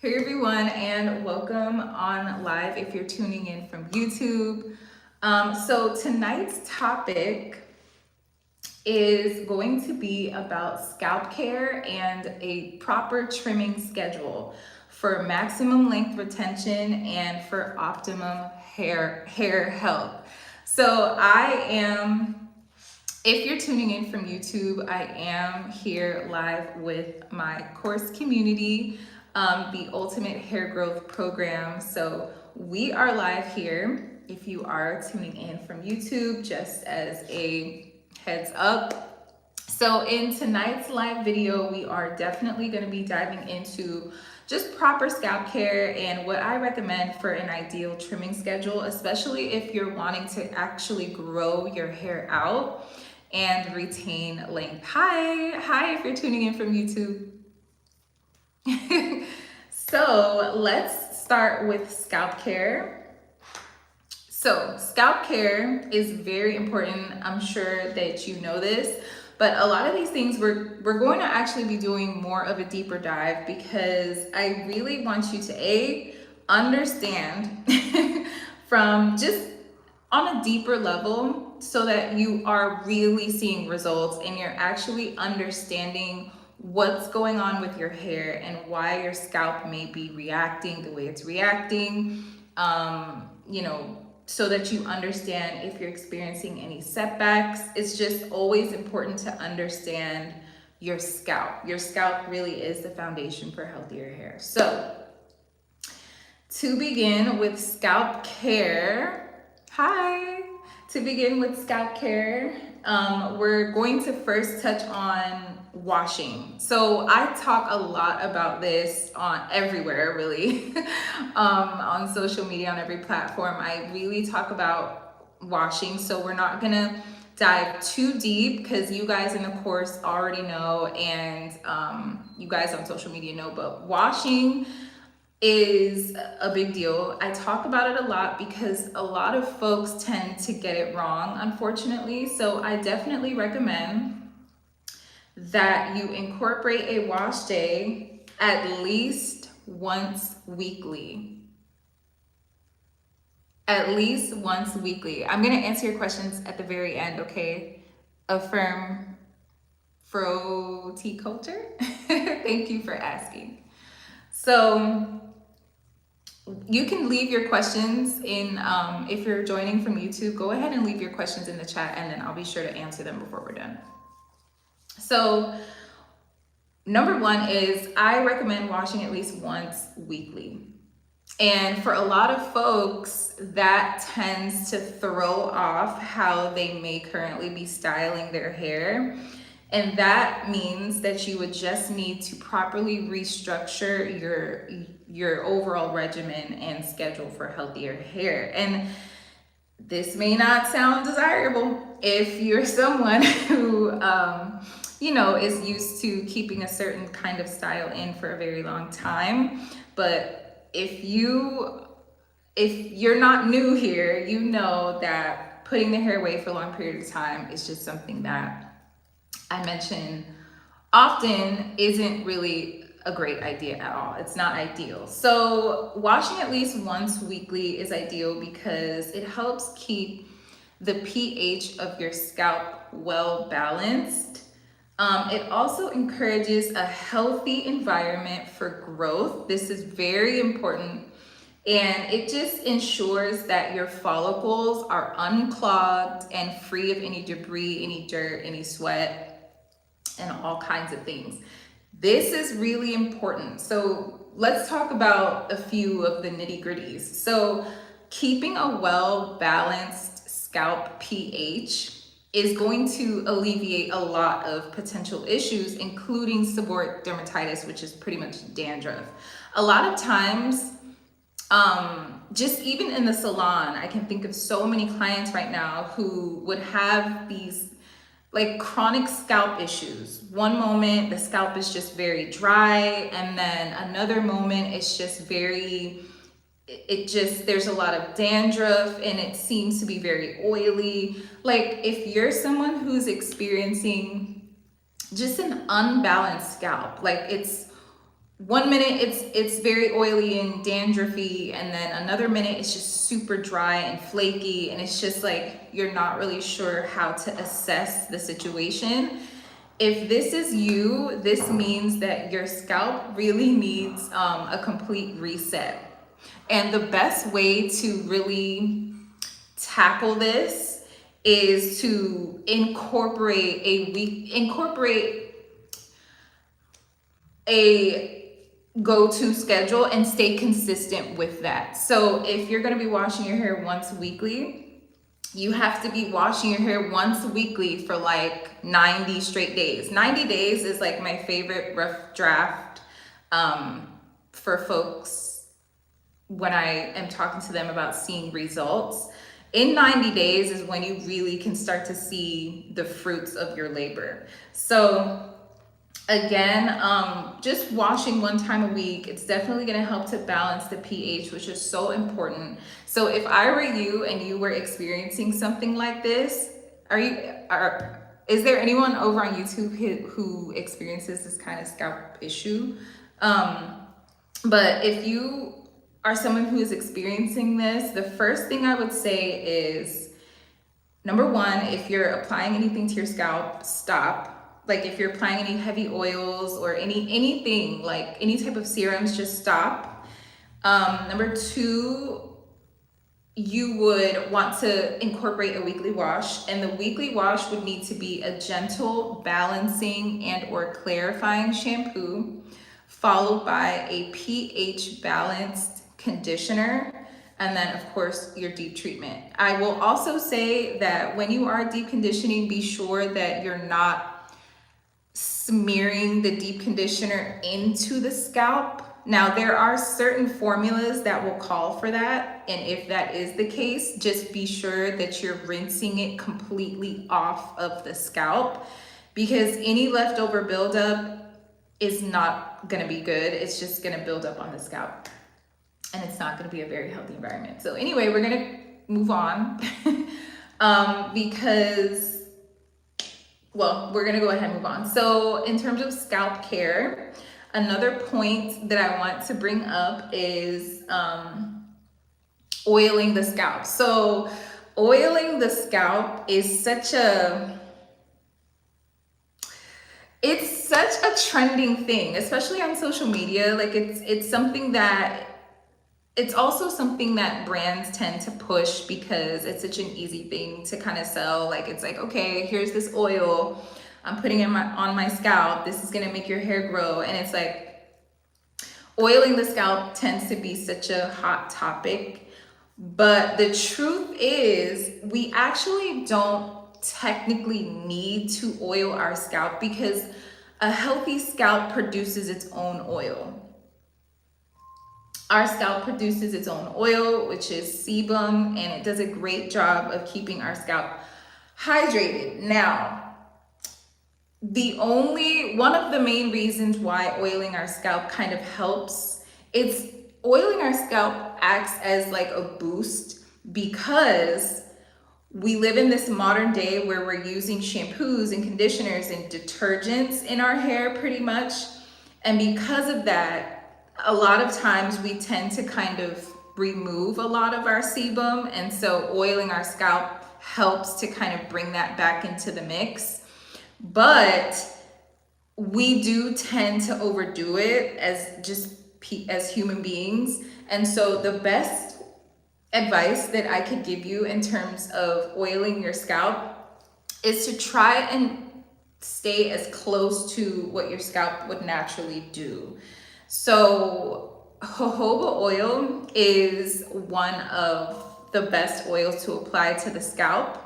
Hey everyone, and welcome on live if you're tuning in from YouTube. So tonight's topic is going to be about scalp care and a proper trimming schedule for maximum length retention and for optimum hair health. So if you're tuning in from YouTube, I am here live with my course community, the Ultimate Hair Growth Program. So we are live here. If you are tuning in from YouTube, just as a heads up. So in tonight's live video, we are definitely going to be diving into just proper scalp care and what I recommend for an ideal trimming schedule, especially if you're wanting to actually grow your hair out and retain length. Hi, if you're tuning in from YouTube. So let's start with scalp care. So scalp care is very important. I'm sure that you know this, but a lot of these things we're going to actually be doing more of a deeper dive because I really want you to understand from just on a deeper level so that you are really seeing results and you're actually understanding what's going on with your hair and why your scalp may be reacting the way it's reacting. So that you understand if you're experiencing any setbacks. It's just always important to understand your scalp. Your scalp really is the foundation for healthier hair. So to begin with scalp care, we're going to first touch on washing. So I talk a lot about this on everywhere, really, on social media, on every platform. I really talk about washing. So we're not gonna dive too deep because you guys in the course already know, and you guys on social media know, but washing is a big deal. I talk about it a lot because a lot of folks tend to get it wrong, unfortunately. So I definitely recommend that you incorporate a wash day at least once weekly. At least once weekly. I'm going to answer your questions at the very end, okay? Affirm Fro Tea Culture. Thank you for asking. So you can leave your questions in, if you're joining from YouTube, go ahead and leave your questions in the chat and then I'll be sure to answer them before we're done. So number one is I recommend washing at least once weekly. And for a lot of folks, that tends to throw off how they may currently be styling their hair. And that means that you would just need to properly restructure your overall regimen and schedule for healthier hair. And this may not sound desirable if you're someone who, is used to keeping a certain kind of style in for a very long time. But if you're not new here, you know that putting the hair away for a long period of time is just something that I mention often isn't really a great idea at all. It's not ideal. So washing at least once weekly is ideal because it helps keep the pH of your scalp well balanced. It also encourages a healthy environment for growth. This is very important. And it just ensures that your follicles are unclogged and free of any debris, any dirt, any sweat, and all kinds of things. This is really important. So let's talk about a few of the nitty-gritties. So keeping a well-balanced scalp pH is going to alleviate a lot of potential issues, including seborrheic dermatitis, which is pretty much dandruff. A lot of times, just even in the salon, I can think of so many clients right now who would have these like chronic scalp issues. One moment the scalp is just very dry, and then another moment it's just there's a lot of dandruff and it seems to be very oily. Like if you're someone who's experiencing just an unbalanced scalp, like it's one minute it's very oily and dandruffy, and then another minute it's just super dry and flaky, and it's just like you're not really sure how to assess the situation. If this is you, this means that your scalp really needs a complete reset. And the best way to really tackle this is to incorporate a go-to schedule and stay consistent with that. So if you're going to be washing your hair once weekly, you have to be washing your hair once weekly for like 90 straight days. 90 days is like my favorite rough draft for folks when I am talking to them about seeing results. In 90 days is when you really can start to see the fruits of your labor. So again, just washing one time a week, it's definitely going to help to balance the pH, which is so important. So if I were you and you were experiencing something like this, is there anyone over on YouTube who experiences this kind of scalp issue? But if you are someone who is experiencing this, the first thing I would say is, number one, if you're applying anything to your scalp, stop. Like if you're applying any heavy oils or anything, like any type of serums, just stop. Number two, you would want to incorporate a weekly wash, and the weekly wash would need to be a gentle, balancing and or clarifying shampoo, followed by a pH balanced conditioner, and then of course your deep treatment. I will also say that when you are deep conditioning, be sure that you're not smearing the deep conditioner into the scalp. Now there are certain formulas that will call for that, and if that is the case, just be sure that you're rinsing it completely off of the scalp, because any leftover buildup is not going to be good. It's just going to build up on the scalp, and it's not going to be a very healthy environment. So anyway, we're going to move on because, well, we're going to go ahead and move on. So in terms of scalp care, another point that I want to bring up is oiling the scalp. So oiling the scalp is such a trending thing, especially on social media. Like it's something that, it's also something that brands tend to push because it's such an easy thing to kind of sell. Like it's like, okay, here's this oil, I'm putting it on my scalp, this is gonna make your hair grow. And it's like, oiling the scalp tends to be such a hot topic, but the truth is we actually don't technically need to oil our scalp, because a healthy scalp produces its own oil. Our scalp produces its own oil, which is sebum, and it does a great job of keeping our scalp hydrated. Now, one of the main reasons why oiling our scalp kind of helps, oiling our scalp acts as like a boost, because we live in this modern day where we're using shampoos and conditioners and detergents in our hair pretty much. And because of that, a lot of times we tend to kind of remove a lot of our sebum. And so oiling our scalp helps to kind of bring that back into the mix. But we do tend to overdo it as human beings. And so the best advice that I could give you in terms of oiling your scalp is to try and stay as close to what your scalp would naturally do. So jojoba oil is one of the best oils to apply to the scalp,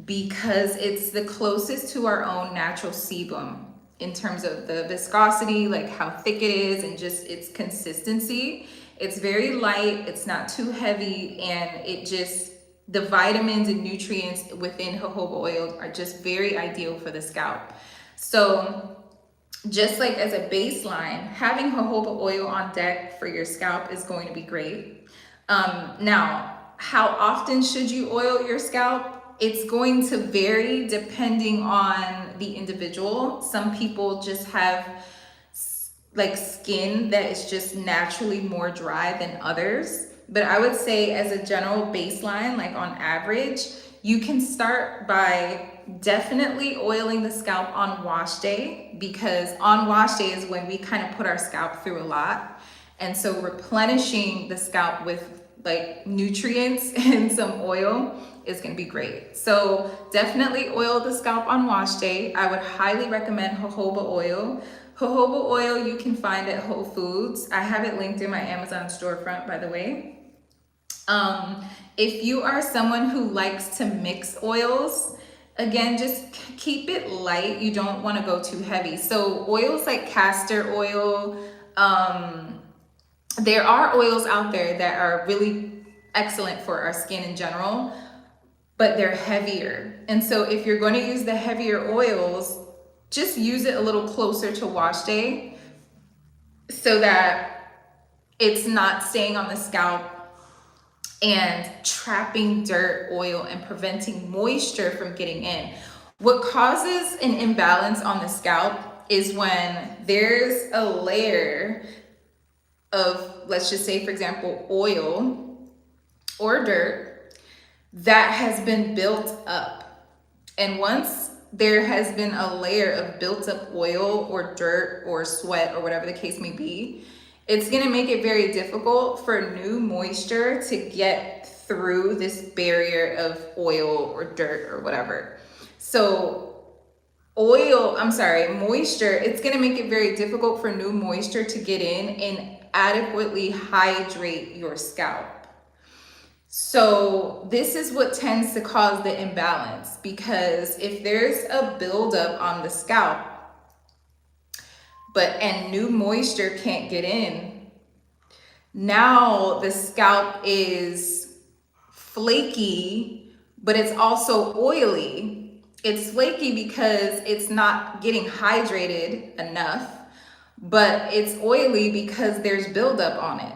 because it's the closest to our own natural sebum in terms of the viscosity, like how thick it is, and just its consistency. It's very light, it's not too heavy, and the vitamins and nutrients within jojoba oil are just very ideal for the scalp. So just like as a baseline, having jojoba oil on deck for your scalp is going to be great. Now, how often should you oil your scalp? It's going to vary depending on the individual. Some people just have like skin that is just naturally more dry than others. But I would say as a general baseline, like on average, you can start by definitely oiling the scalp on wash day, because on wash day is when we kind of put our scalp through a lot. And so replenishing the scalp with like nutrients and some oil is going to be great. So definitely oil the scalp on wash day. I would highly recommend jojoba oil. Jojoba oil you can find at Whole Foods. I have it linked in my Amazon storefront, by the way. If you are someone who likes to mix oils, again, just keep it light. You don't want to go too heavy. So oils like castor oil, there are oils out there that are really excellent for our skin in general, but they're heavier. And so if you're going to use the heavier oils, just use it a little closer to wash day so that it's not staying on the scalp and trapping dirt, oil, and preventing moisture from getting in. What causes an imbalance on the scalp is when there's a layer of, let's just say, for example, oil or dirt that has been built up. And once there has been a layer of built up oil or dirt or sweat or whatever the case may be, it's gonna make it very difficult for new moisture to get through this barrier of oil or dirt or whatever. So moisture, it's gonna make it very difficult for new moisture to get in and adequately hydrate your scalp. So this is what tends to cause the imbalance, because if there's a buildup on the scalp, and new moisture can't get in, now the scalp is flaky, but it's also oily. It's flaky because it's not getting hydrated enough, but it's oily because there's buildup on it.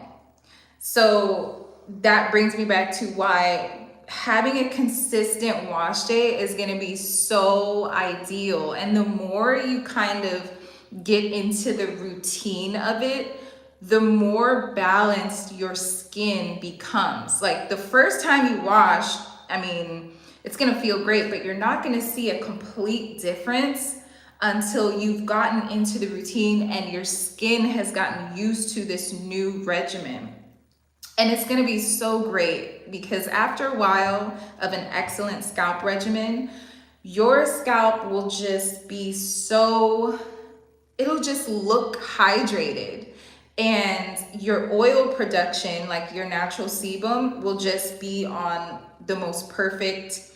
So that brings me back to why having a consistent wash day is going to be so ideal. And the more you kind of get into the routine of it, the more balanced your skin becomes. Like the first time you wash, I mean, it's gonna feel great, but you're not gonna see a complete difference until you've gotten into the routine and your skin has gotten used to this new regimen. And it's gonna be so great because after a while of an excellent scalp regimen, your scalp will just be it'll just look hydrated, and your oil production, like your natural sebum, will just be on the most perfect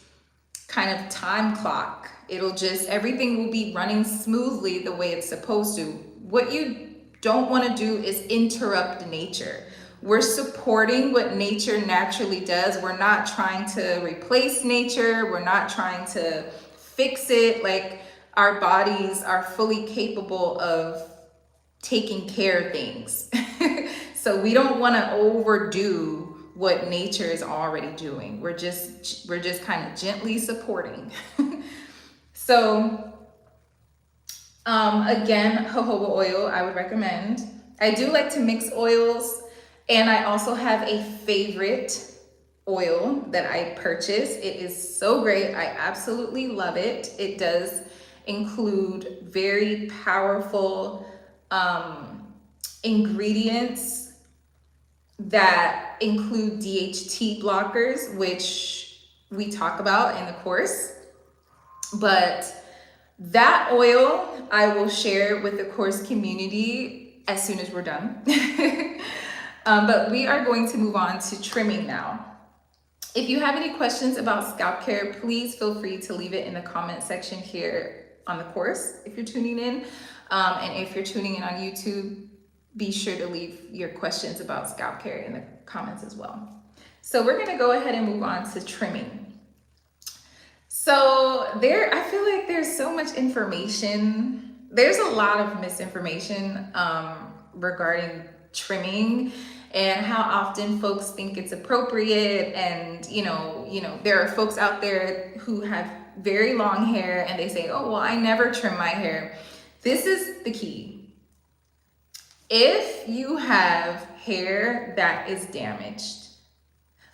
kind of time clock. Everything will be running smoothly the way it's supposed to. What you don't want to do is interrupt nature. We're supporting what nature naturally does. We're not trying to replace nature. We're not trying to fix it. Like, our bodies are fully capable of taking care of things. So we don't want to overdo what nature is already doing. We're just kind of gently supporting. So again, jojoba oil I would recommend. I do like to mix oils, and I also have a favorite oil that I purchased. It is so great. I absolutely love it. It does include very powerful ingredients that include DHT blockers, which we talk about in the course. But that oil I will share with the course community as soon as we're done. But we are going to move on to trimming now. If you have any questions about scalp care, please feel free to leave it in the comment section here on the course if you're tuning in. And if you're tuning in on YouTube, be sure to leave your questions about scalp care in the comments as well. So we're gonna go ahead and move on to trimming. So I feel like there's so much information. There's a lot of misinformation regarding trimming and how often folks think it's appropriate. And you know, there are folks out there who have very long hair and they say, oh, well, I never trim my hair. This is the key. If you have hair that is damaged,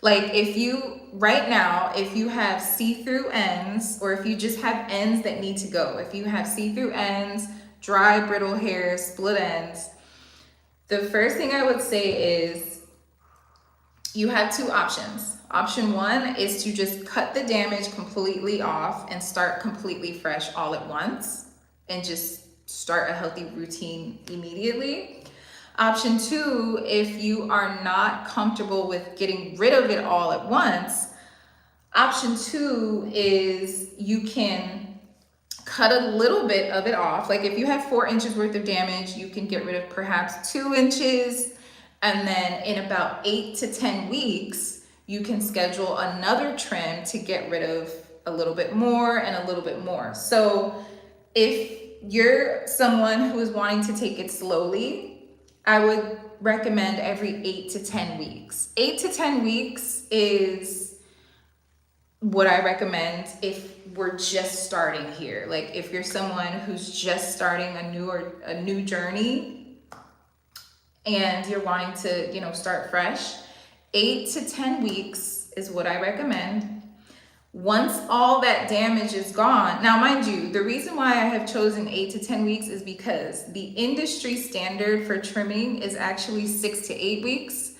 like if you, right now, if you have see-through ends, or if you just have ends that need to go, if you have see-through ends, dry, brittle hair, split ends, the first thing I would say is you have two options. Option one is to just cut the damage completely off and start completely fresh all at once and just start a healthy routine immediately. Option two, if you are not comfortable with getting rid of it all at once, option two is you can cut a little bit of it off. Like if you have 4 inches worth of damage, you can get rid of perhaps 2 inches. And then in about 8 to 10 weeks, you can schedule another trim to get rid of a little bit more and a little bit more. So if you're someone who is wanting to take it slowly, I would recommend every 8 to 10 weeks. 8 to 10 weeks is what I recommend if we're just starting here. Like if you're someone who's just starting a new journey and you're wanting to, start fresh, 8 to 10 weeks is what I recommend. Once all that damage is gone, now mind you, the reason why I have chosen 8 to 10 weeks is because the industry standard for trimming is actually 6 to 8 weeks.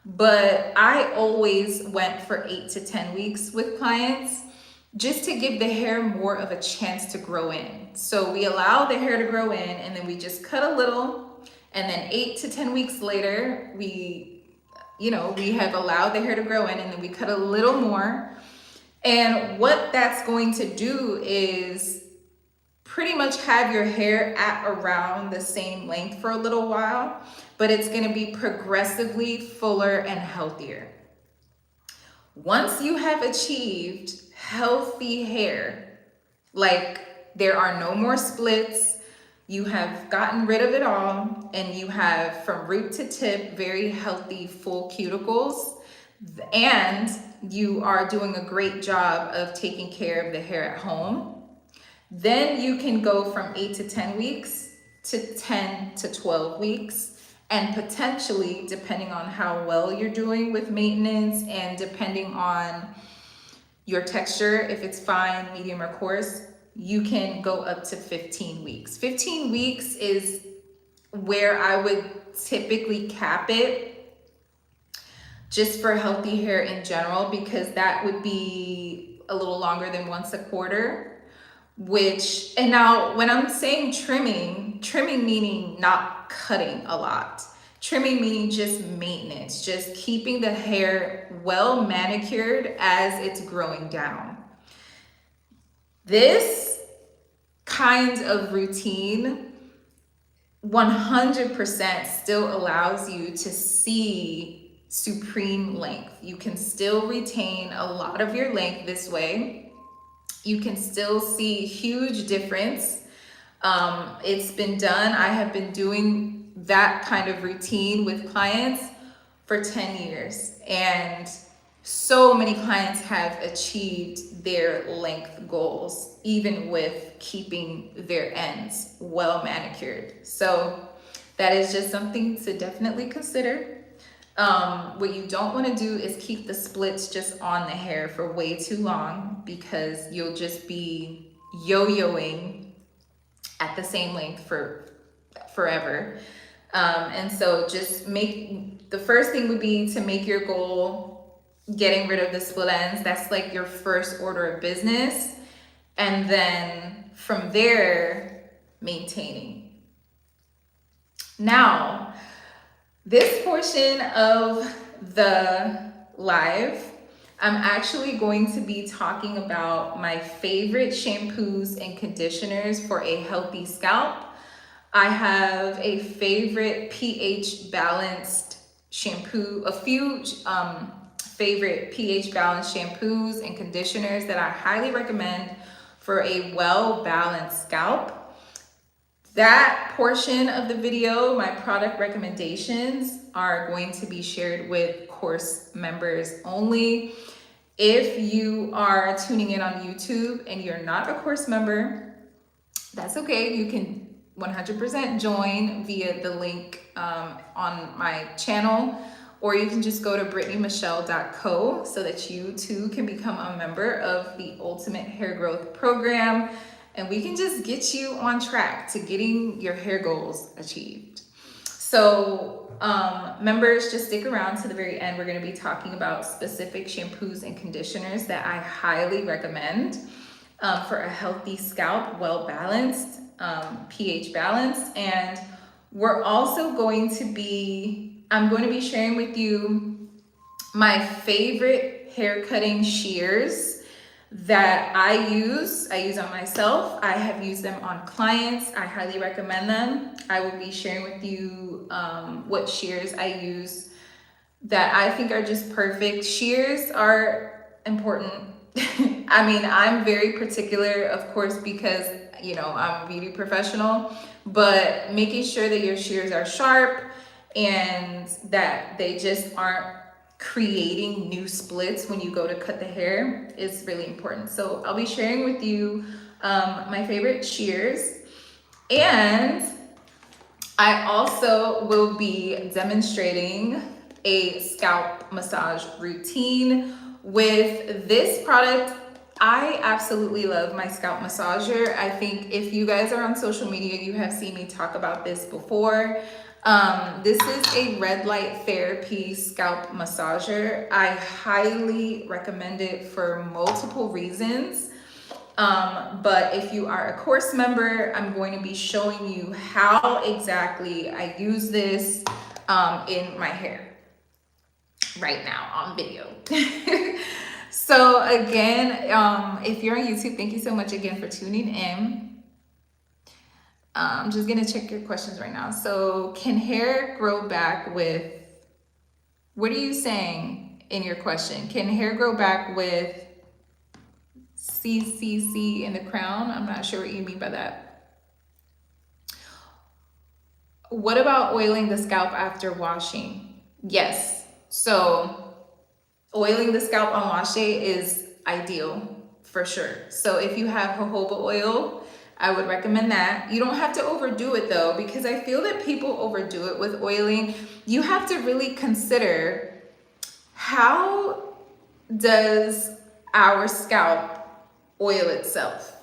But I always went for 8 to 10 weeks with clients just to give the hair more of a chance to grow in. So we allow the hair to grow in and then we just cut a little, and then 8 to 10 weeks later, we have allowed the hair to grow in and then we cut a little more. And what that's going to do is pretty much have your hair at around the same length for a little while, but it's going to be progressively fuller and healthier. Once you have achieved healthy hair, like there are no more splits, you have gotten rid of it all, and you have from root to tip very healthy full cuticles, and you are doing a great job of taking care of the hair at home, then you can go from 8 to 10 weeks to 10 to 12 weeks. And potentially, depending on how well you're doing with maintenance and depending on your texture, if it's fine, medium, or coarse, you can go up to 15 weeks. 15 weeks is where I would typically cap it just for healthy hair in general, because that would be a little longer than once a quarter. And now when I'm saying trimming meaning not cutting a lot. Trimming meaning just maintenance, just keeping the hair well manicured as it's growing down. This kind of routine 100% still allows you to see supreme length. You can still retain a lot of your length this way. You can still see huge difference. It's been done. I have been doing that kind of routine with clients for 10 years. And so many clients have achieved their length goals, even with keeping their ends well manicured. So that is just something to definitely consider. What you don't want to do is keep the splits just on the hair for way too long, because you'll just be yo-yoing at the same length for forever. And so the first thing would be to make your goal getting rid of the split ends. That's like your first order of business. And then from there, maintaining. Now, this portion of the live, I'm actually going to be talking about my favorite shampoos and conditioners for a healthy scalp. I have a favorite pH balanced shampoo, a few favorite pH balanced shampoos and conditioners that I highly recommend for a well-balanced scalp. That portion of the video, my product recommendations, are going to be shared with course members only. If you are tuning in on YouTube and you're not a course member, that's okay. You can 100% join via the link on my channel, or you can just go to britanymichellePro so that you too can become a member of the Ultimate Hair Growth Program, and we can just get you on track to getting your hair goals achieved. So members, just stick around to the very end. We're going to be talking about specific shampoos and conditioners that I highly recommend for a healthy scalp, well balanced, pH balanced. And we're also going to be, I'm going to be sharing with you my favorite hair cutting shears that I use on myself. I have used them on clients. I highly recommend them. I will be sharing with you what shears I use that I think are just perfect. Shears are important. I mean, I'm very particular, of course, because, you know, I'm a beauty professional, but making sure that your shears are sharp and that they just aren't creating new splits when you go to cut the hair is really important. So I'll be sharing with you my favorite shears, and I also will be demonstrating a scalp massage routine with this product. I absolutely love my scalp massager. I think if you guys are on social media, you have seen me talk about this before. This is a red light therapy scalp massager. I highly recommend it for multiple reasons. But if you are a course member, I'm going to be showing you how exactly I use this in my hair right now on video. So again, if you're on YouTube, thank you so much again for tuning in. I'm just gonna check your questions right now. So can hair grow back with, what are you saying in your question? Can hair grow back with CCC in the crown? I'm not sure what you mean by that. What about oiling the scalp after washing? Yes, so oiling the scalp on wash day is ideal for sure. So if you have jojoba oil, I would recommend that. You don't have to overdo it though, because I feel that people overdo it with oiling. You have to really consider, how does our scalp oil itself?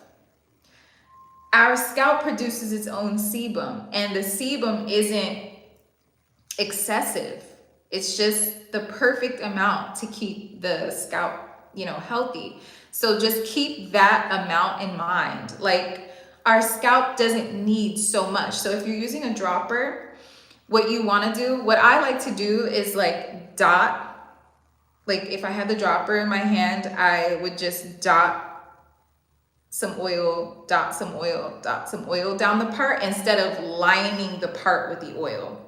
Our scalp produces its own sebum, and the sebum isn't excessive. It's just the perfect amount to keep the scalp, you know, healthy. So just keep that amount in mind. Like, our scalp doesn't need so much. So if you're using a dropper, what you want to do, what I like to do is like dot, like if I had the dropper in my hand, I would just dot some oil, dot some oil, dot some oil down the part instead of lining the part with the oil,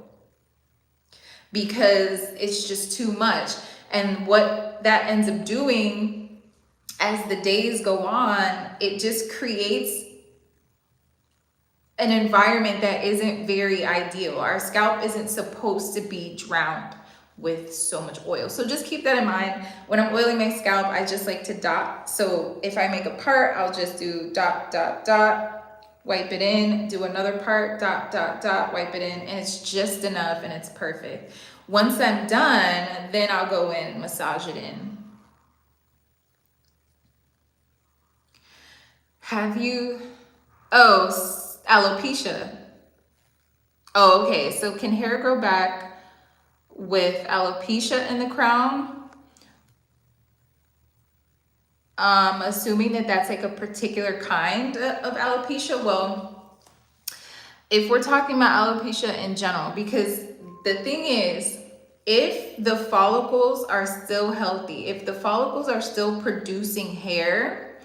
because it's just too much. And what that ends up doing as the days go on, it just creates an environment that isn't very ideal. Our scalp isn't supposed to be drowned with so much oil. So just keep that in mind. When I'm oiling my scalp, I just like to dot. So if I make a part, I'll just do dot, dot, dot, wipe it in, do another part, dot, dot, dot, wipe it in, and it's just enough and it's perfect. Once I'm done, then I'll go in and massage it in. Have you, alopecia. Oh, okay. So can hair grow back with alopecia in the crown? Assuming that that's like a particular kind of alopecia. Well, if we're talking about alopecia in general, because the thing is, if the follicles are still healthy, if the follicles are still producing hair,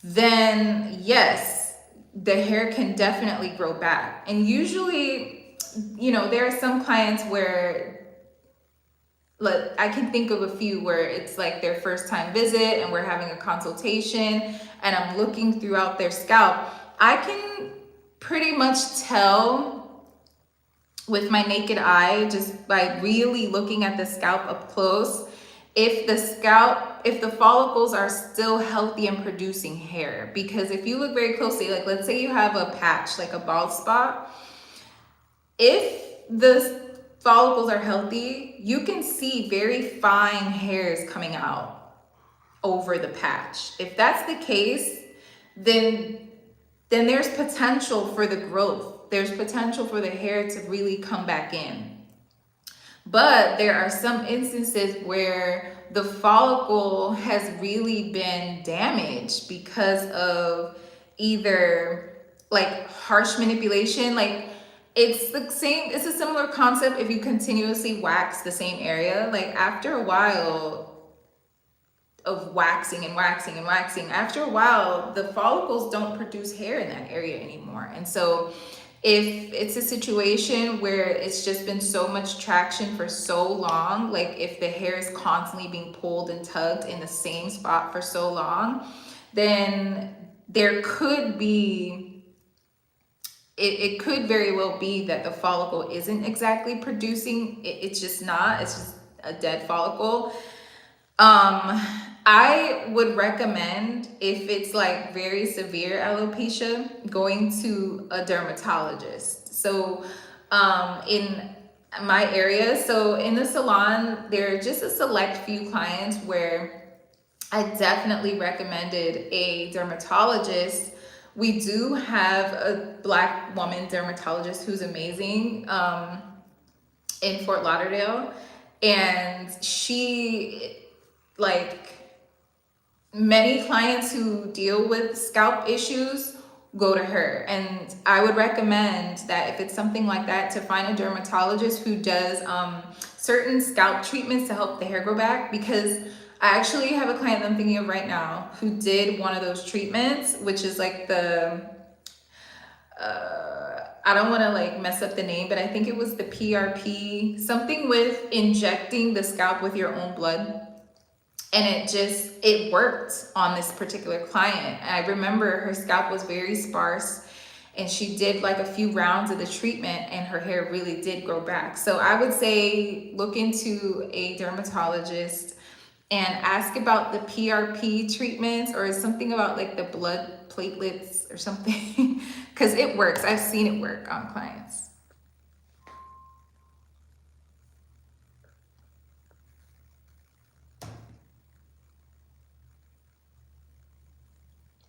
then yes, the hair can definitely grow back. And usually, you know, there are some clients where, look, I can think of a few where it's like their first time visit and we're having a consultation and I'm looking throughout their scalp. I can pretty much tell with my naked eye, just by really looking at the scalp up close, if the follicles are still healthy and producing hair. Because if you look very closely, like let's say you have a patch, like a bald spot, if the follicles are healthy, you can see very fine hairs coming out over the patch. If that's the case, then there's potential for the growth. There's potential for the hair to really come back in. But there are some instances where the follicle has really been damaged because of either like harsh manipulation. Like it's a similar concept if you continuously wax the same area. Like after a while of waxing and waxing and waxing, after a while the follicles don't produce hair in that area anymore. And so if it's a situation where it's just been so much traction for so long, like if the hair is constantly being pulled and tugged in the same spot for so long, then there could be, it could very well be that the follicle isn't exactly producing. It's just not, it's just a dead follicle. I would recommend, if it's like very severe alopecia, going to a dermatologist. So in my area, so in the salon, there are just a select few clients where I definitely recommended a dermatologist. We do have a Black woman dermatologist who's amazing in Fort Lauderdale, and she, like many clients who deal with scalp issues go to her. And I would recommend that if it's something like that, to find a dermatologist who does certain scalp treatments to help the hair grow back. Because I actually have a client that I'm thinking of right now who did one of those treatments, which is like the I don't want to like mess up the name, but I think it was the PRP, something with injecting the scalp with your own blood. And it worked on this particular client. I remember her scalp was very sparse, and she did like a few rounds of the treatment and her hair really did grow back. So I would say look into a dermatologist and ask about the PRP treatments, or something about like the blood platelets or something, because it works. I've seen it work on clients.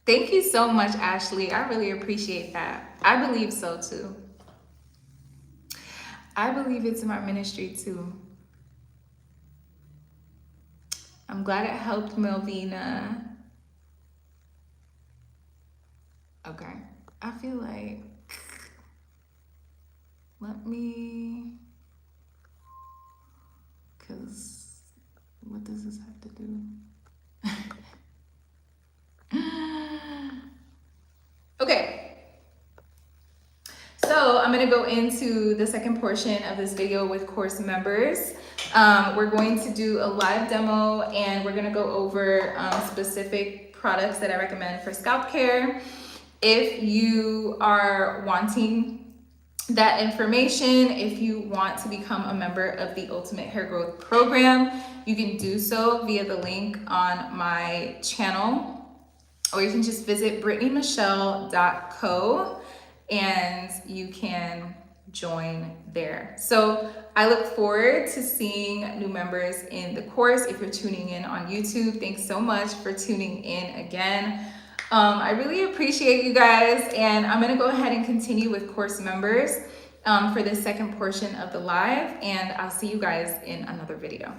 Thank you so much, Ashley. I really appreciate that. I believe so too. I believe it's in our ministry too. I'm glad it helped, Melvina. Okay. I feel like, let me, because what does this have to do? Okay, so I'm going to go into the second portion of this video with course members. We're going to do a live demo, and we're going to go over specific products that I recommend for scalp care. If you are wanting that information, if you want to become a member of the Ultimate Hair Growth Program, you can do so via the link on my channel. Or you can just visit britanymichellePro and you can join there. So I look forward to seeing new members in the course. If you're tuning in on YouTube, thanks so much for tuning in again. I really appreciate you guys, and I'm gonna go ahead and continue with course members for the second portion of the live, and I'll see you guys in another video.